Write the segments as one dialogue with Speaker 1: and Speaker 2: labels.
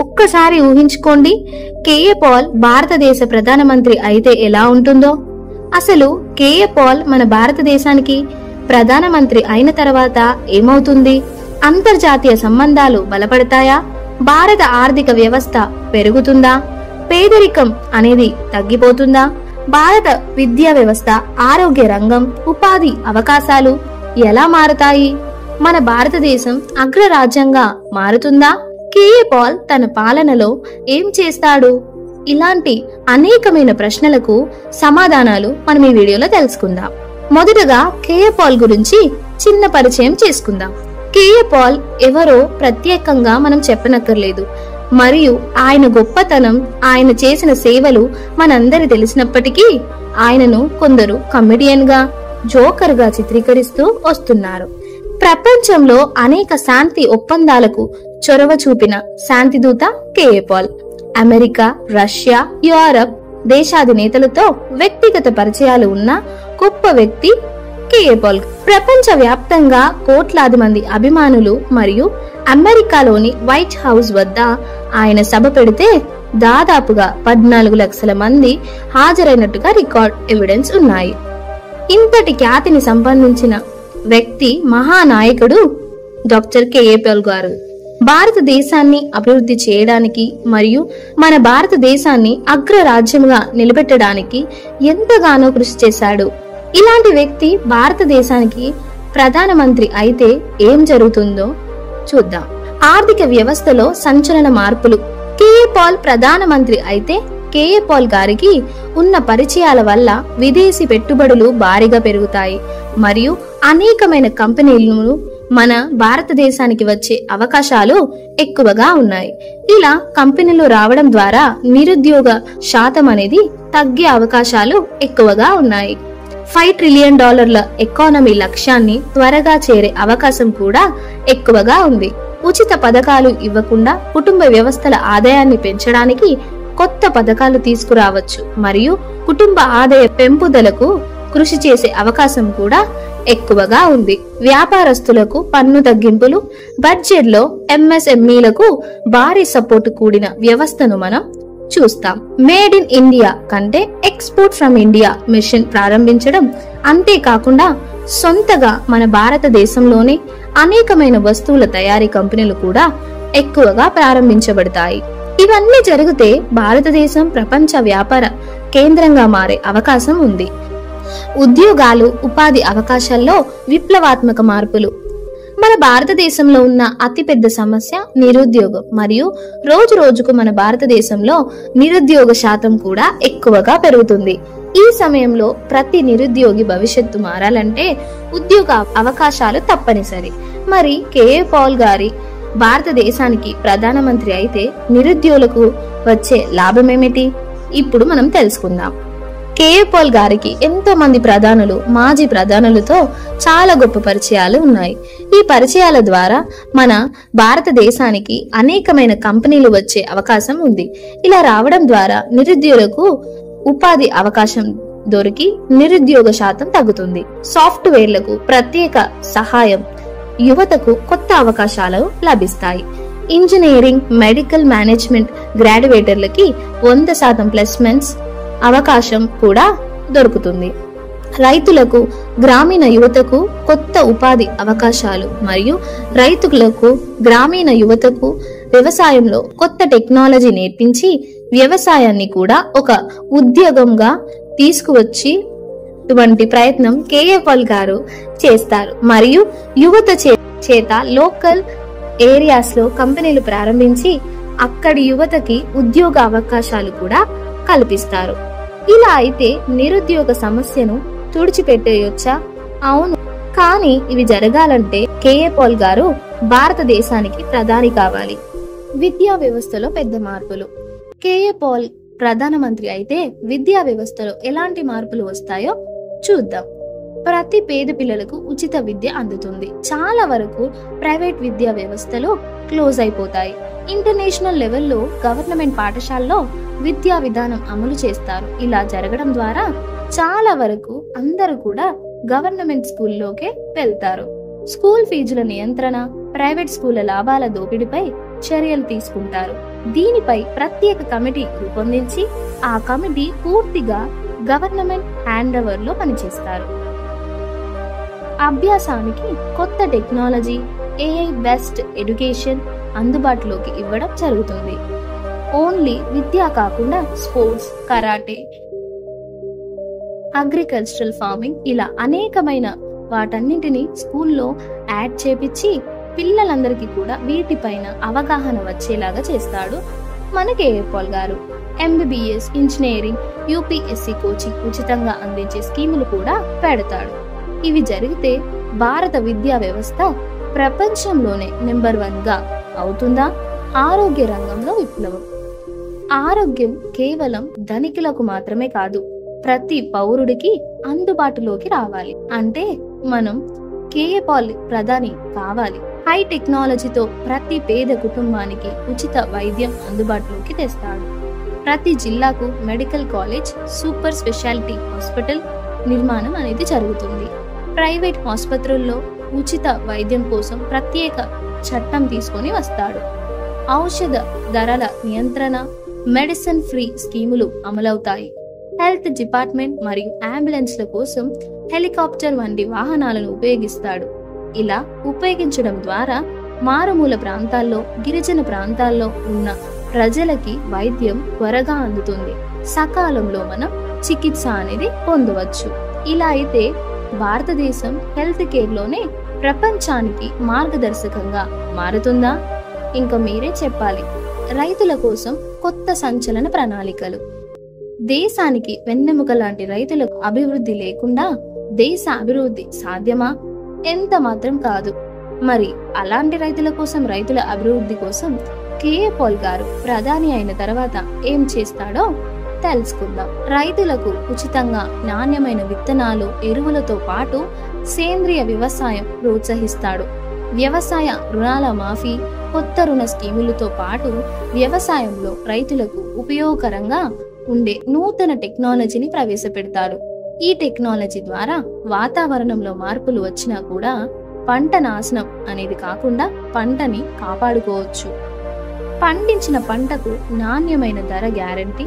Speaker 1: ఒక్కసారి ఊహించుకోండి, KA Paul భారతదేశ ప్రధానమంత్రి అయితే ఎలా ఉంటుందో. అసలు కేఏ పాల్ మన భారతదేశానికి ప్రధానమంత్రి అయిన తర్వాత ఏమవుతుంది? అంతర్జాతీయ సంబంధాలు బలపడతాయా? భారత ఆర్థిక వ్యవస్థ పెరుగుతుందా? పేదరికం అనేది తగ్గిపోతుందా? భారత విద్యా వ్యవస్థ, ఆరోగ్య రంగం, ఉపాధి అవకాశాలు ఎలా మారతాయి? మన భారతదేశం అగ్రరాజ్యంగా మారుతుందా? కేఏ పాల్ తన పాలనలో ఏం చేస్తాడు? ఇలాంటి అనేకమైన ప్రశ్నలకు సమాధానాలు మనం ఈ వీడియోలో తెలుసుకుందాం. మొదటగా కేఏ పాల్ గురించి చిన్న పరిచయం చేసుకుందాం. కేఏ పాల్ ఎవరో ప్రత్యేకంగా మనం చెప్పనక్కర్లేదు, మరియు ఆయన గొప్పతనం, ఆయన చేసిన సేవలు మనందరి తెలిసినప్పటికీ ఆయనను కొందరు కమెడియన్ గా, జోకర్ గా చిత్రీకరిస్తూ వస్తున్నారు. ప్రపంచంలో అనేక శాంతి ఒప్పందాలకు చొరవ చూపిన శాంతిదూత K A Paul. America, Russia, Europe దేశాధినేతలతో వ్యక్తిగత పరిచయాలు ఉన్న గొప్ప వ్యక్తి కేఏ పాల్. ప్రపంచ వ్యాప్తంగా కోట్లాది మంది అభిమానులు మరియు అమెరికాలోని వైట్ హౌస్ వద్ద ఆయన సభ పెడితే దాదాపుగా 14 లక్షల మంది హాజరైనట్టుగా రికార్డ్ ఎవిడెన్స్ ఉన్నాయి. ఇంతటి ఖ్యాతిని సంపాదించిన వ్యక్తి, మహానాయకుడు డాక్టర్ కేఏ పాల్ గారు భారతదేశాన్ని అభివృద్ధి చేయడానికి మరియు మన భారతదేశాన్ని అగ్రరాజ్యంగా నిలబెట్టడానికి ఎంతగానో కృషి చేశాడు. ఇలాంటి వ్యక్తి భారతదేశానికి ప్రధానమంత్రి అయితే ఏం జరుగుతుందో చూద్దాం. ఆర్థిక వ్యవస్థలో సంచలన మార్పులు. కేఏ పాల్ ప్రధానమంత్రి అయితే కేఏ పాల్ గారికి ఉన్న పరిచయాల వల్ల విదేశీ పెట్టుబడులు భారీగా పెరుగుతాయి మరియు అనేకమైన కంపెనీలను మన భారతదేశానికి వచ్చే అవకాశాలు ఎక్కువగా ఉన్నాయి. ఇలా కంపెనీలు రావడం ద్వారా నిరుద్యోగ శాతం అనేది తగ్గే అవకాశాలు ఎక్కువగా ఉన్నాయి. $5 ట్రిలియన్ ఎకానమీ లక్ష్యాన్ని త్వరగా చేరే అవకాశం కూడా ఎక్కువగా ఉంది. ఉచిత పథకాలు ఇవ్వకుండా కుటుంబ వ్యవస్థల ఆదాయాన్ని పెంచడానికి కొత్త పథకాలు తీసుకురావచ్చు మరియు కుటుంబ ఆదాయ పెంపుదలకు కృషి చేసే అవకాశం కూడా ఎక్కువగా ఉంది. వ్యాపారస్తులకు పన్ను తగ్గింపులు, బడ్జెట్లో ఎంఎస్ఎంఈలకు భారీ సపోర్టు కూడిన వ్యవస్థను మనం చూస్తాం. మేడ్ ఇన్ ఇండియా కంటే ఎక్స్పోర్ట్ ఫ్రమ్ ఇండియా మిషన్ ప్రారంభించడం, అంతేకాకుండా సొంతగా మన భారతదేశంలోనే అనేకమైన వస్తువుల తయారీ కంపెనీలు కూడా ఎక్కువగా ప్రారంభించబడతాయి. ఇవన్నీ జరిగితే భారతదేశం ప్రపంచ వ్యాపార కేంద్రంగా మారే అవకాశం ఉంది. ఉద్యోగాలు, ఉపాధి అవకాశాల్లో విప్లవాత్మక మార్పులు. మన భారతదేశంలో ఉన్న అతిపెద్ద సమస్య నిరుద్యోగం మరియు రోజు రోజుకు మన భారతదేశంలో నిరుద్యోగ శాతం కూడా ఎక్కువగా పెరుగుతుంది. ఈ సమయంలో ప్రతి నిరుద్యోగి భవిష్యత్తు మారాలంటే ఉద్యోగ అవకాశాలు తప్పనిసరి. మరి కేఏ పాల్ గారి భారతదేశానికి ప్రధానమంత్రి అయితే నిరుద్యోగులకు వచ్చే లాభమేమిటి? ఇప్పుడు మనం తెలుసుకుందాం. కేఏ పాల్ గారికి ఎంతో మంది ప్రధానులు, మాజీ ప్రధానులతో చాలా గొప్ప పరిచయాలు ఉన్నాయి. ఈ పరిచయాల ద్వారా మన భారతదేశానికి అనేకమైన కంపెనీలు వచ్చే అవకాశం ఉంది. ఇలా రావడం ద్వారా నిరుద్యోగులకు ఉపాధి అవకాశం దొరికి నిరుద్యోగ శాతం తగ్గుతుంది. సాఫ్ట్వేర్లకు ప్రత్యేక సహాయం, యువతకు కొత్త అవకాశాలు లభిస్తాయి. ఇంజనీరింగ్, మెడికల్ మేనేజ్మెంట్ గ్రాడ్యుయేటర్లకి 100% ప్లేస్మెంట్స్ అవకాశం కూడా దొరుకుతుంది. రైతులకు, గ్రామీణ యువతకు కొత్త ఉపాధి అవకాశాలు మరియు రైతులకు, గ్రామీణ యువతకు వ్యవసాయంలో కొత్త టెక్నాలజీ నేర్పించి వ్యవసాయాన్ని కూడా ఒక ఉద్యోగంగా తీసుకువచ్చి ఇటువంటి ప్రయత్నం కేఏ పాల్ గారు చేస్తారు. మరియు యువత చేత లోకల్ ఏరియాస్ లో కంపెనీలు ప్రారంభించి అక్కడి యువతకి ఉద్యోగ అవకాశాలు కూడా కల్పిస్తారు. ఇలా అయితే నిరుద్యోగ సమస్యను తుడిచిపెట్టేయొచ్చా? అవును, కానీ ఇవి జరగాలంటే కేఏ పాల్ గారు భారతదేశానికి ప్రధాని కావాలి. విద్యా వ్యవస్థలో పెద్ద మార్పులు. కేఏ పాల్ ప్రధానమంత్రి అయితే విద్యా వ్యవస్థలో ఎలాంటి మార్పులు వస్తాయో చూద్దాం. ప్రతి పేద పిల్లలకు ఉచిత విద్య అందుతుంది. చాలా వరకు ప్రైవేట్ విద్యా వ్యవస్థలు క్లోజ్ అయిపోతాయి. ఇంటర్నేషనల్ లెవెల్లో గవర్నమెంట్ పాఠశాలలో విద్యా విధానం అమలు చేస్తారు. ఇలా జరగడం ద్వారా చాలా వరకు అందరూ కూడా గవర్నమెంట్ స్కూల్లోకే వెళ్తారు. స్కూల్ ఫీజుల నియంత్రణ, ప్రైవేట్ స్కూళ్ల లాభాల దోపిడీపై చర్యలు తీసుకుంటారు. దీనిపై ప్రత్యేక కమిటీ రూపొందించి ఆ కమిటీ పూర్తిగా గవర్నమెంట్ హ్యాండ్ ఓవర్ లో పనిచేస్తారు. అభ్యాసానికి కొత్త టెక్నాలజీ, ఏఐ బెస్ట్ ఎడ్యుకేషన్ అందుబాటులోకి ఇవ్వడం జరుగుతుంది. ఓన్లీ విద్య కాకుండా స్పోర్ట్స్, కరాటే, అగ్రికల్చరల్ ఫార్మింగ్ ఇలా అనేకమైన వాటన్నింటినీ స్కూల్లో యాడ్ చేపించి పిల్లలందరికీ కూడా వీటిపైన అవగాహన వచ్చేలాగా చేస్తాడు మన కేఏ పాల్ గారు. ఎంబీబీఎస్, ఇంజనీరింగ్, యూపీఎస్సీ కోచింగ్ ఉచితంగా అందించే స్కీములు కూడా పెడతాడు. ఇవి జరిగితే భారత విద్యా వ్యవస్థ ప్రపంచంలోనే నెంబర్ 1 గా అవుతుందా? ఆరోగ్య రంగంలో విప్లవం. ఆరోగ్యం కేవలం ధనికులకు మాత్రమే కాదు, ప్రతి పౌరుడికి అందుబాటులోకి రావాలి. అంటే మనం కేఏ పాల్ ప్రధాని కావాలి. హై టెక్నాలజీతో ప్రతి పేద కుటుంబానికి ఉచిత వైద్యం అందుబాటులోకి తెస్తాడు. ప్రతి జిల్లాకు medical college, super speciality hospital నిర్మాణం అనేది జరుగుతుంది. ప్రైవేట్ ఆసుపత్రుల్లో ఉచిత వైద్యం కోసం ప్రత్యేక చట్టం తీసుకొని వస్తాడు. ఔషధ ధరల నియంత్రణ, మెడిసిన్ ఫ్రీ స్కీములు అమలవుతాయి. హెల్త్ డిపార్ట్మెంట్ మరియు అంబులెన్స్ల కోసం హెలికాప్టర్ వంటి వాహనాలను ఉపయోగిస్తాడు. ఇలా ఉపయోగించడం ద్వారా మారుమూల ప్రాంతాల్లో, గిరిజన ప్రాంతాల్లో ఉన్న ప్రజలకి వైద్యం త్వరగా అందుతుంది. సకాలంలో మనం చికిత్స అనేది పొందవచ్చు. ఇలా అయితే భారతదేశం హెల్త్ కేర్ లోనే ప్రపంచానికి మార్గదర్శకంగా మారుతుందా? ఇంకా మీరే చెప్పాలి. రైతుల కోసం కొత్త సంచలన ప్రణాళికలు. దేశానికి వెన్నెముక లాంటి రైతులకు అభివృద్ధి లేకుండా దేశ అభివృద్ధి సాధ్యమా? ఎంత మాత్రం కాదు. మరి అలాంటి రైతుల కోసం, రైతుల అభివృద్ధి కోసం కేఏ పాల్ గారు ప్రధాని అయిన తర్వాత ఏం చేస్తాడో తెలుసుకుందాం. రైతులకు ఉచితంగా నాణ్యమైన విత్తనాలు, ఎరువులతో పాటు సేంద్రియ వ్యవసాయం ప్రోత్సహిస్తాడు. వ్యవసాయ రుణాల మాఫీ, కొత్త రుణ స్కీములతో పాటు వ్యవసాయంలో రైతులకు ఉపయోగకరంగా ఉండే నూతన టెక్నాలజీని ప్రవేశపెడతాడు. ఈ టెక్నాలజీ ద్వారా వాతావరణంలో మార్పులు వచ్చినా కూడా పంట నాశనం అనేది కాకుండా పంటని కాపాడుకోవచ్చు. పండించిన పంటకు నాణ్యమైన ధర గ్యారంటీ,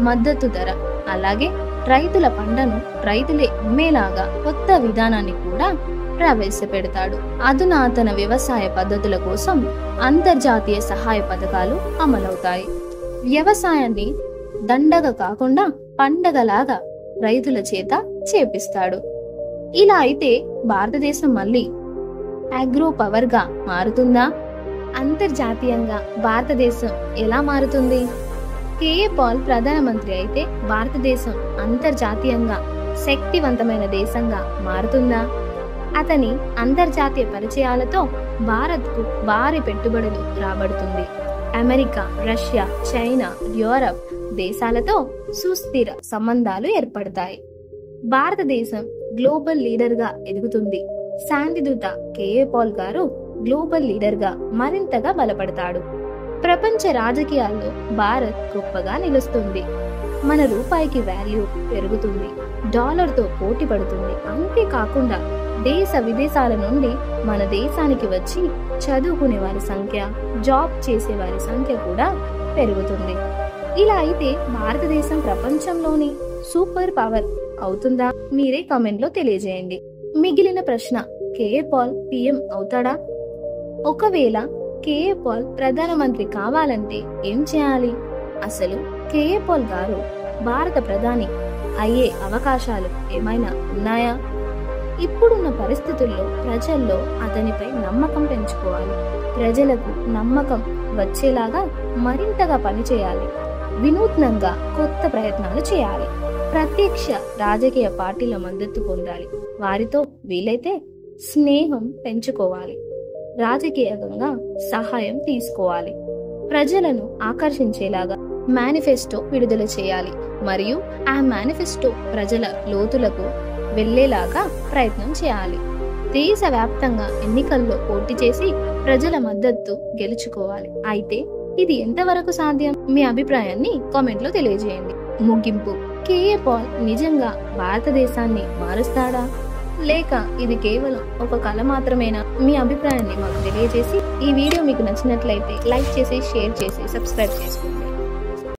Speaker 1: మద్దతు ధర, అలాగే రైతుల పంటను రైతులే అమ్మేలాగా కొత్త విధానాన్ని కూడా ప్రవేశపెడతాడు. అధునాతన వ్యవసాయ పద్ధతుల కోసం అంతర్జాతీయ సహాయ పథకాలు అమలవుతాయి. వ్యవసాయాన్ని దండగ కాకుండా పండగలాగా రైతుల చేత చేపిస్తాడు. ఇలా అయితే భారతదేశం మళ్ళీ అగ్రో పవర్ గా మారుతుందా? అంతర్జాతీయంగా భారతదేశం ఎలా మారుతుంది? కేఏ పాల్ ప్రధానమంత్రి అయితే భారతదేశం అంతర్జాతీయంగా శక్తివంతమైన దేశంగా మారుతుందా? అతని అంతర్జాతీయ పరిచయాలతో భారత్కు భారీ పెట్టుబడులు రాబడుతుంది. అమెరికా, రష్యా, చైనా, యూరప్ దేశాలతో సుస్థిర సంబంధాలు ఏర్పడతాయి. భారతదేశం గ్లోబల్ లీడర్ గా ఎదుగుతుంది. శాంతిదూత కేఏ పాల్ గారు గ్లోబల్ లీడర్ గా మరింతగా బలపడతాడు. ప్రపంచ రాజకీయాల్లో భారత్ గొప్పగా నిలుస్తుంది. మన రూపాయికి వాల్యూ పెరుగుతుంది, డాలర్తో పోటీ పడుతుంది. అంతేకాకుండా దేశ విదేశాల నుండి మన దేశానికి వచ్చి చదువుకునే వారి సంఖ్య, జాబ్ చేసే వారి సంఖ్య కూడా పెరుగుతుంది. ఇలా అయితే భారతదేశం ప్రపంచంలోని సూపర్ పవర్ అవుతుందా? మీరే కామెంట్ లో తెలియజేయండి. మిగిలిన ప్రశ్న, కేఏ పాల్ పిఎం అవుతాడా? ఒకవేళ కేఏ పాల్ ప్రధానమంత్రి కావాలంటే ఏం చేయాలి? అసలు కేఏ పాల్ గారు భారత ప్రధాని అయ్యే అవకాశాలు ఏమైనా ఉన్నాయా? ఇప్పుడున్న పరిస్థితుల్లో ప్రజల్లో అతనిపై నమ్మకం పెంచుకోవాలి. ప్రజలకు నమ్మకం వచ్చేలాగా మరింతగా పనిచేయాలి. వినూత్నంగా కొత్త ప్రయత్నాలు చేయాలి. ప్రత్యక్ష రాజకీయ పార్టీల మద్దతు పొందాలి. వారితో వీలైతే స్నేహం పెంచుకోవాలి. రాజకీయంగా సహాయం తీసుకోవాలి. ప్రజలను ఆకర్షించేలాగా మేనిఫెస్టో విడుదల చేయాలి మరియు ఆ మేనిఫెస్టో ప్రజల లోతులకు వెళ్లేలాగా ప్రయత్నం చేయాలి. దేశవ్యాప్తంగా ఎన్నికల్లో పోటీ చేసి ప్రజల మద్దతు గెలుచుకోవాలి. అయితే ఇది ఎంతవరకు సాధ్యం? మీ అభిప్రాయాన్ని కామెంట్ లో తెలియజేయండి. ముగింపు, కేఏ పాల్ నిజంగా భారతదేశాన్ని మారుస్తాడా? లేక ఇది కేవలం ఒక కళ మాత్రమేనా? మీ అభిప్రాయాన్ని మాకు తెలియజేసి, ఈ వీడియో మీకు నచ్చినట్లయితే లైక్ చేసి, షేర్ చేసి, సబ్స్క్రైబ్ చేసుకోండి.